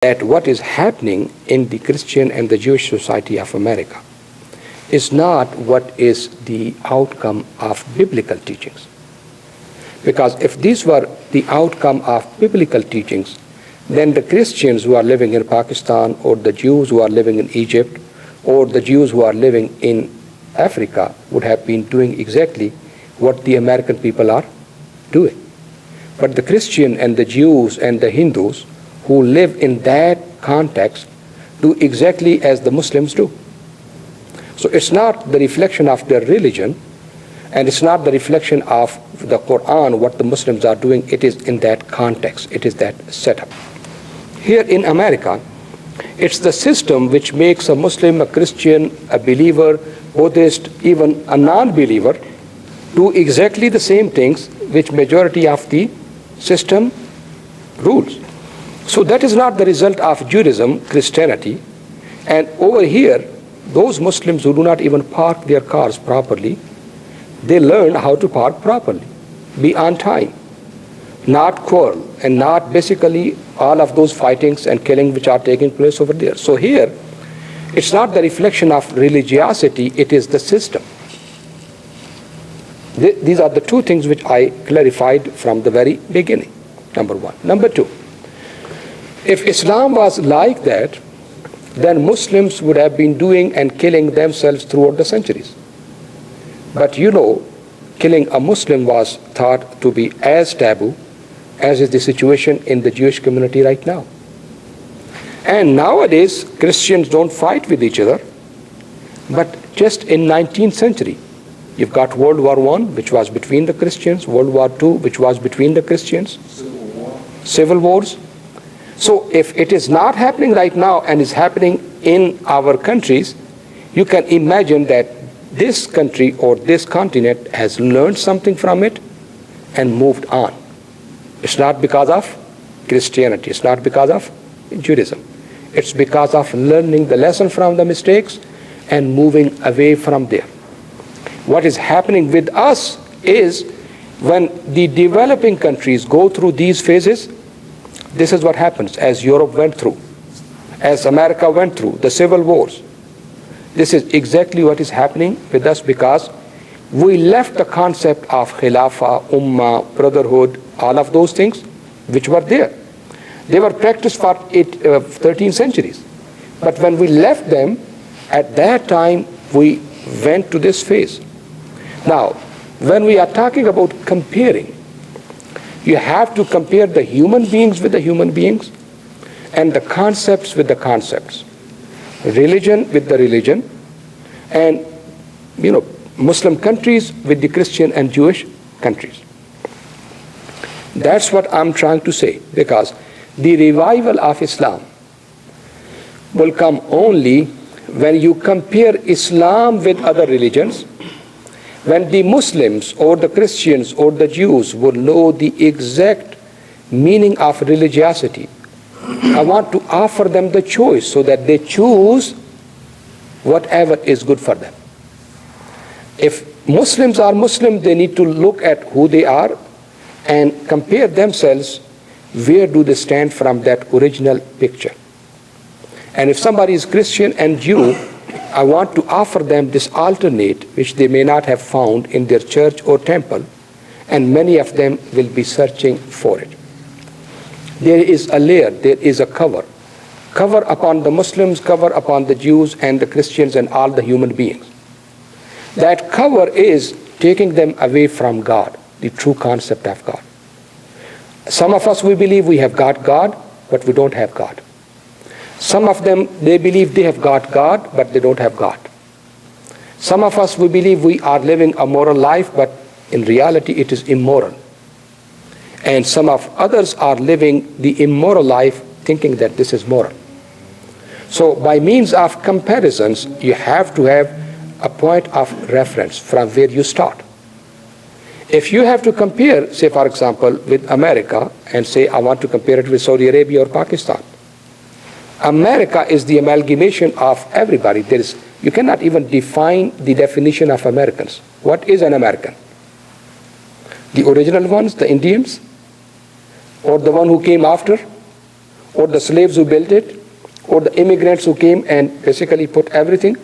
that what is happening in the Christian and the Jewish society of America is not what is the outcome of biblical teachings. Because if these were the outcome of biblical teachings, then the Christians who are living in Pakistan, or the Jews who are living in Egypt, or the Jews who are living in Africa would have been doing exactly what the American people are doing. But the Christian and the Jews and the Hindus who live in that context do exactly as the Muslims do. So it's not the reflection of their religion, and it's not the reflection of the Quran, what the Muslims are doing. It is in that context. It is that setup. Here in America, it's the system which makes a Muslim, a Christian, a believer, Buddhist, even a non-believer do exactly the same things which majority of the system rules. So that is not the result of Judaism, Christianity. And over here, those Muslims who do not even park their cars properly, they learn how to park properly, be on time, not quarrel, and not basically all of those fightings and killing which are taking place over there. So here, it's not the reflection of religiosity, it is the system. These are the two things which I clarified from the very beginning, number one. Number two, if Islam was like that, then Muslims would have been doing and killing themselves throughout the centuries. But you know, killing a Muslim was thought to be as taboo as is the situation in the Jewish community right now. And nowadays, Christians don't fight with each other, but just in 19th century, you've got World War I, which was between the Christians, World War II, which was between the Christians, civil wars. So if it is not happening right now and is happening in our countries, you can imagine that this country or this continent has learned something from it and moved on. It's not because of Christianity, it's not because of Judaism. It's because of learning the lesson from the mistakes and moving away from there. What is happening with us is when the developing countries go through these phases, this is what happens as Europe went through, as America went through, the civil wars. This is exactly what is happening with us because we left the concept of Khilafah, Ummah, brotherhood, all of those things which were there. They were practiced for 13 centuries. But when we left them, at that time we went to this phase. Now, when we are talking about comparing, you have to compare the human beings with the human beings and the concepts with the concepts, religion with the religion, and Muslim countries with the Christian and Jewish countries. That's what I'm trying to say, because the revival of Islam will come only when you compare Islam with other religions, when the Muslims or the Christians or the Jews will know the exact meaning of religiosity. I want to offer them the choice so that they choose whatever is good for them. If Muslims are Muslim, they need to look at who they are and compare themselves, where do they stand from that original picture. And if somebody is Christian and Jew, I want to offer them this alternate which they may not have found in their church or temple, and many of them will be searching for it. There is a layer, there is a cover upon the Muslims, cover upon the Jews and the Christians and all the human beings. That cover is taking them away from God, the true concept of God. Some of us, we believe we have got God, but we don't have God. Some of them, they believe they have got God, but they don't have God. Some of us, we believe we are living a moral life, but in reality it is immoral. And some of others are living the immoral life thinking that this is moral. So by means of comparisons, you have to have a point of reference from where you start. If you have to compare, say for example, with America and say I want to compare it with Saudi Arabia or Pakistan, America is the amalgamation of everybody. You cannot even define the definition of Americans. What is an American? The original ones, the Indians? Or the one who came after? or the slaves who built it, or the immigrants who came and basically put everything.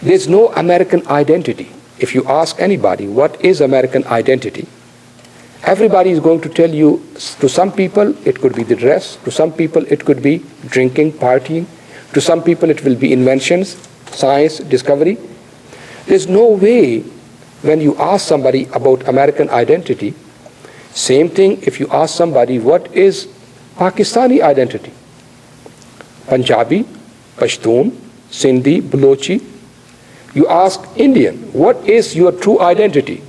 There's no American identity. If you ask anybody, what is American identity? Everybody is going to tell you, to some people it could be the dress, to some people it could be drinking, partying, to some people it will be inventions, science, discovery. There's no way when you ask somebody about American identity, same thing if you ask somebody what is Pakistani identity. Punjabi, Pashtun, Sindhi, Balochi. You ask Indian, what is your true identity?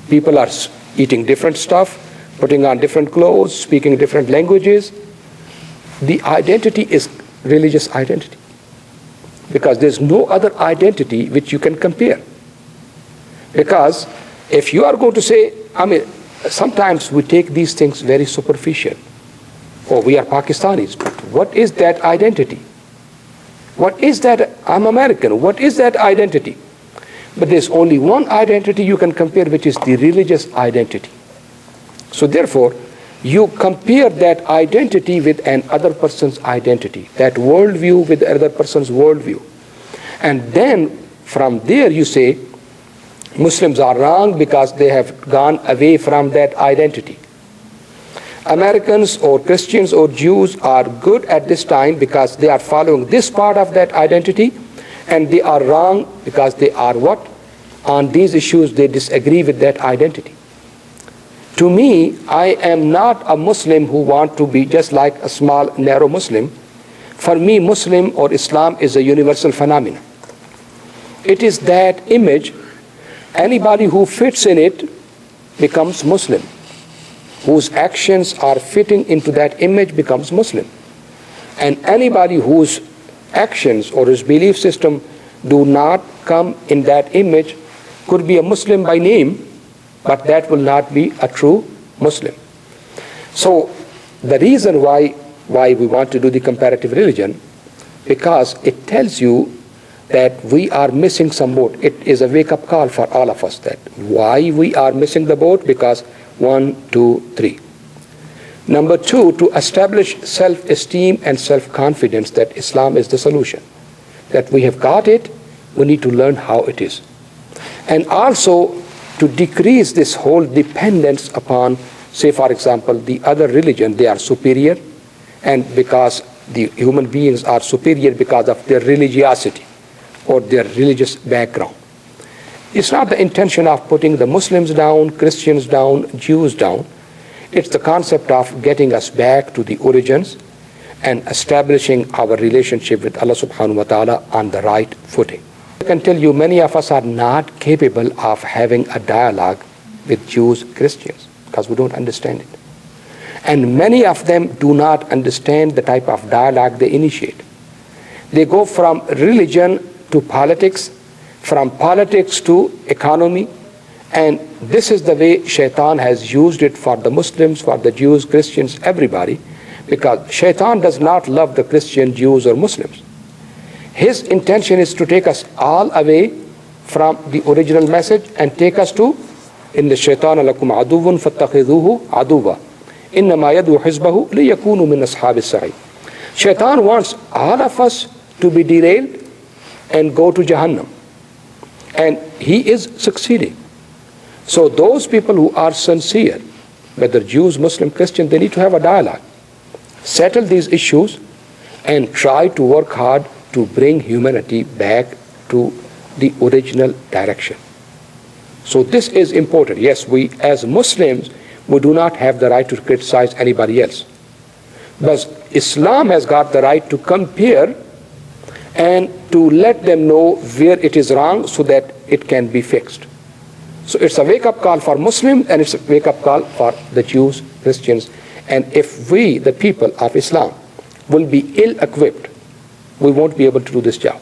People are eating different stuff, putting on different clothes, speaking different languages. The identity is religious identity, because there's no other identity which you can compare. Because if you are going to say, sometimes we take these things very superficial. Oh, we are Pakistanis. But what is that identity? What is that? I'm American. What is that identity? But there's only one identity you can compare, which is the religious identity. So therefore, you compare that identity with another person's identity, that worldview with another person's worldview. And then from there you say, Muslims are wrong because they have gone away from that identity. Americans or Christians or Jews are good at this time because they are following this part of that identity, and they are wrong because they are what? On these issues they disagree with that identity. To me, I am not a Muslim who want to be just like a small, narrow Muslim. For me, Muslim or Islam is a universal phenomenon. It is that image. Anybody who fits in it becomes Muslim. Whose actions are fitting into that image becomes Muslim. And anybody whose actions or his belief system do not come in that image could be a Muslim by name, but that will not be a true Muslim. So the reason why we want to do the comparative religion, because it tells you that we are missing some boat. It is a wake-up call for all of us that why we are missing the boat, because 1, 2, 3. Number 2, to establish self-esteem and self-confidence that Islam is the solution. That we have got it, we need to learn how it is. And also to decrease this whole dependence upon, say for example, the other religion, they are superior, and because the human beings are superior because of their religiosity or their religious background. It's not the intention of putting the Muslims down, Christians down, Jews down. It's the concept of getting us back to the origins and establishing our relationship with Allah subhanahu wa ta'ala on the right footing. I can tell you many of us are not capable of having a dialogue with Jews, Christians, because we don't understand it. And many of them do not understand the type of dialogue they initiate. They go from religion to politics, from politics to economy, and this is the way Shaitan has used it for the Muslims, for the Jews, Christians, everybody, because Shaitan does not love the Christian, Jews or Muslims. His intention is to take us all away from the original message and take us to إِنَّ الشَّيْطَانَ لَكُمْ عَدُوٌّ فَاتَّخِذُوهُ عَدُوًّا إِنَّمَا يَدْعُو حِزْبَهُ لِيَكُونُوا مِنْ أَصْحَابِ السَّعِيرِ. Shaitan wants all of us to be derailed and go to Jahannam. And he is succeeding. So those people who are sincere, whether Jews, Muslim, Christian, they need to have a dialogue, settle these issues, and try to work hard to bring humanity back to the original direction. So this is important. Yes, we as Muslims, we do not have the right to criticize anybody else. But Islam has got the right to compare and to let them know where it is wrong so that it can be fixed. So it's a wake-up call for Muslims, and it's a wake-up call for the Jews, Christians. And if we, the people of Islam, will be ill-equipped, we won't be able to do this job.